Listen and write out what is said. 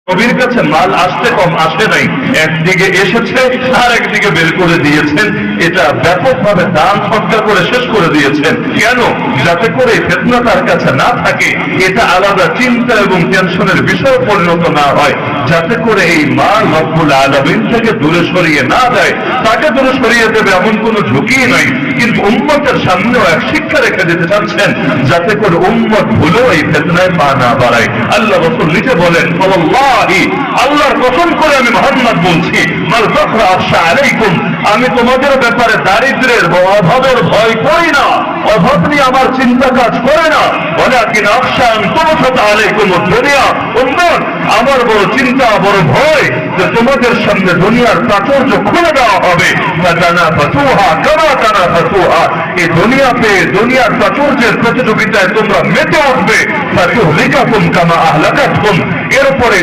নবীর কাছে মাল আসতে কম আসে নাই, একদিকে এসেছে আর একদিকে বের করে দিয়েছেন। এটা ব্যাপকভাবে দান সৎকার করে শেষ করে দিয়েছেন। কেন? যাতে করে ফিতনা তার কাছে না থাকে, এটা আলাদা চিন্তা এবং টেনশনের বিষয় পরিণত না হয়, যাতে করে এই মাল রব্বুল আলামিন থেকে দূরে সরিয়ে না যায়। তাকে দূরে সরিয়ে দেবে এমন কোনো ঝুঁকি নাই, কিন্তু উম্মতের সামনেও এক শিক্ষা রেখে দিতে চাচ্ছেন, যাতে করে উম্মত ভুলেও এই ফিতনায় পা না বাড়ায়। আল্লাহ রাসূল নিজে বলেন, ওয়াল্লাহি, আল্লাহর কসম করে আমি মুহাম্মদ বলছি, মাল ফাকরা আখশা আলাইকুম, আমি তোমাদের ব্যাপারে দারিদ্র্যের অভাবের ভয় করি না, অভাব নিয়ে আমার চিন্তা কাজ করে না। ওয়ালাকিন আখশা আন তুফাতা আলাইকুম দুনিয়া, উম্মত, আমার বড় চিন্তা, বড় ভয় যে তোমাদের সামনে দুনিয়ার প্রাচুর্য খুলে দেওয়া হবে। ফাতানাফাসুহা কামা তানাফাসুহা, এই দুনিয়াতে দুনিয়ার প্রাচুর্যের প্রতিযোগিতায় তোমরা মেতে উঠবে। ফাতুহলিকাকুম কামা আহলাকাতকুম, এরপরে